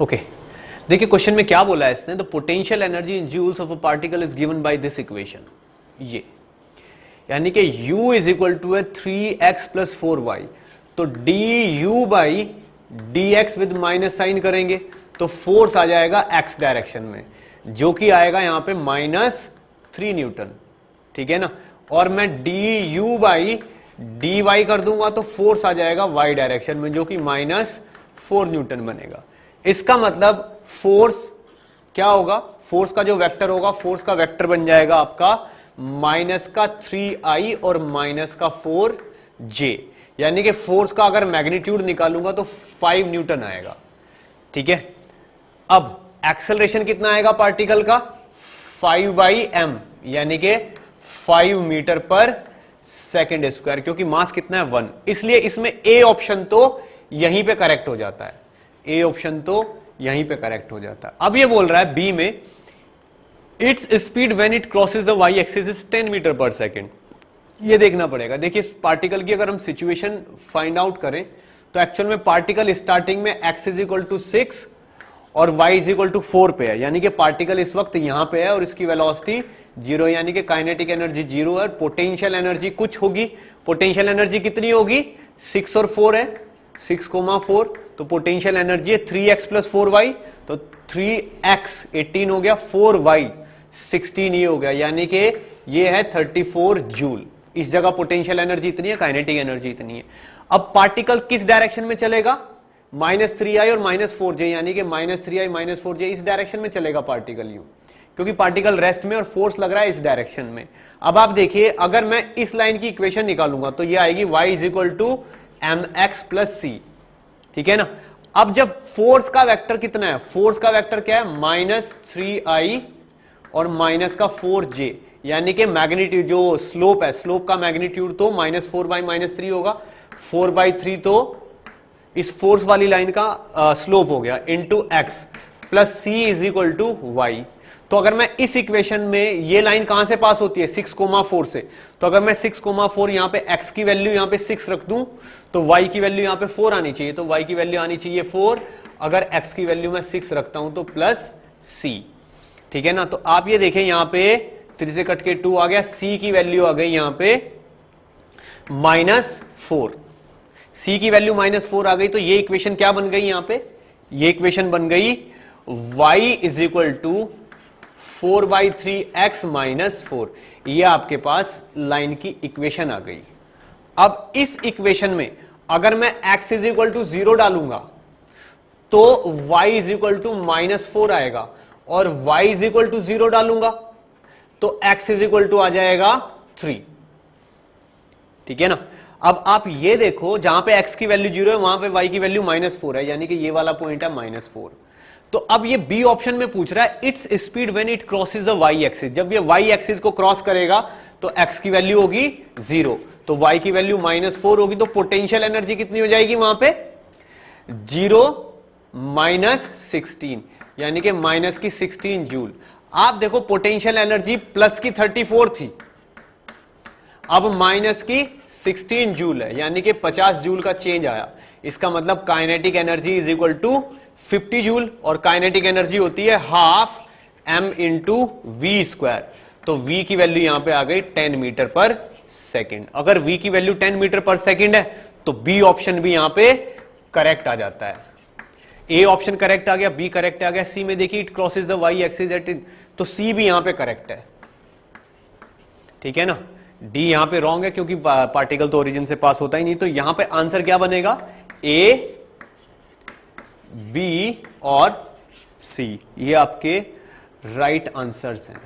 Okay देखिए question में क्या बोला है इसने, the potential energy in joules of a particle is given by this equation. ये यानी कि u इज इक्वल टू है 3x प्लस 4y, तो du by dx with minus sine करेंगे तो फोर्स आ जाएगा x डायरेक्शन में, जो कि आएगा यहां पे -3 न्यूटन। ठीक है ना, और मैं du बाई dy कर दूंगा तो फोर्स आ जाएगा y डायरेक्शन में, जो कि -4 न्यूटन बनेगा। इसका मतलब फोर्स क्या होगा, फोर्स का जो वेक्टर होगा, फोर्स का वेक्टर बन जाएगा आपका -3i और -4j, यानी कि फोर्स का अगर मैग्नीट्यूड निकालूंगा तो 5 न्यूटन आएगा। ठीक है, अब एक्सेलरेशन कितना आएगा पार्टिकल का, 5/m यानी कि 5 मीटर पर सेकेंड स्क्वायर, क्योंकि मास कितना है 1, इसलिए इसमें ए ऑप्शन तो यहीं पे करेक्ट हो जाता है, ए ऑप्शन तो यहीं पे करेक्ट हो जाता है। अब ये बोल रहा है बी में its speed when it crosses the Y axis is 10 metre पर सेकेंड। ये देखना पड़ेगा। देखिए पार्टिकल की अगर हम सिचुएशन फाइंड आउट करें तो एक्चुअल में पार्टिकल स्टार्टिंग में x इज इक्वल टू 6 और y इज इक्वल टू 4 पे है, यानी कि पार्टिकल इस वक्त यहां पे है और इसकी वेलोसिटी 0, यानी कि काइनेटिक एनर्जी 0 है। पोटेंशियल एनर्जी कुछ होगी, पोटेंशियल एनर्जी कितनी होगी, 6 और 4 है, 6,4, तो पोटेंशियल एनर्जी है 3x प्लस 4y, तो 3x 18 हो गया, 4y 16 ये हो गया, यानी कि ये है 34 जूल। इस जगह पोटेंशियल एनर्जी इतनी है, काइनेटिक एनर्जी इतनी है। अब पार्टिकल किस डायरेक्शन में चलेगा, -3i और -4j, यानी कि -3i -4j इस डायरेक्शन में चलेगा पार्टिकल यूं, क्योंकि पार्टिकल रेस्ट में और फोर्स लग रहा है इस डायरेक्शन में। अब आप देखिए अगर मैं इस लाइन की इक्वेशन निकालूंगा तो ये आएगी y is equal to mx plus c। ठीक है ना, अब जब फोर्स का वेक्टर कितना है, फोर्स का वेक्टर क्या है, -3i और -4j, यानी कि मैग्नीट्यूड जो स्लोप है, स्लोप का मैग्नीट्यूड तो -4/-3 होगा, 4/3 तो इस फोर्स वाली लाइन का स्लोप हो गया, into x plus c is equal to Y. तो अगर मैं इस इक्वेशन में, ये लाइन कहां से पास होती है, 6,4 से, तो अगर मैं 6,4 यहां पे x की वैल्यू यहां पे 6 रख दूं तो y की वैल्यू यहां पे 4 आनी चाहिए, तो y की वैल्यू आनी चाहिए 4, अगर x की वैल्यू मैं 6 रखता हूं तो प्लस c। ठीक है ना, तो आप ये देखें यहां पे 3 से कट के 2 आ गया, c की वैल्यू आ गई यहां पे -4, c की वैल्यू -4 आ गई, तो ये इक्वेशन क्या बन गई यहां पे, ये इक्वेशन बन गई y is equal to 4/3x -4, ये आपके पास लाइन की इक्वेशन आ गई। अब इस इक्वेशन में अगर मैं x इज इक्वल टू 0 डालूंगा तो y इज इक्वल टू -4 आएगा, और y इज इक्वल टू 0 डालूंगा तो x इज इक्वल टू आ जाएगा 3। ठीक है ना, अब आप ये देखो जहां पे x की वैल्यू 0 है वहां पे y की वैल्यू -4 है, यानी कि ये वाला पॉइंट है -4। तो अब ये बी ऑप्शन में पूछ रहा है its speed when it crosses the Y axis, जब ये वाई एक्सिस को क्रॉस करेगा तो x की वैल्यू होगी 0, तो y की वैल्यू -4 होगी, तो पोटेंशियल एनर्जी कितनी हो जाएगी वहां पे 0 -16, यानी कि माइनस की 16 जूल। आप देखो पोटेंशियल एनर्जी प्लस की 34 थी, अब माइनस की 16 जूल है, यानी कि 50 जूल का चेंज आया। इसका मतलब kinetic energy is equal to 50 joule, और काइनेटिक एनर्जी होती है half m into V square, तो v की वैल्यू यहां पे आ गई 10 मीटर पर सेकेंड। अगर v की वैल्यू 10 मीटर पर सेकेंड है तो b ऑप्शन भी यहां पे करेक्ट आ जाता है। a ऑप्शन करेक्ट आ गया, b करेक्ट आ गया, c में देखिए it crosses the y axis at, तो c भी यहां पे करेक्ट है। ठीक है ना, d यहां पे रॉन्ग है क्योंकि पार्टिकल तो ओरिजिन से पास होता ही नहीं, तो यहां पे आंसर क्या बनेगा, a, b और c, ये आपके राइट आंसर्स हैं।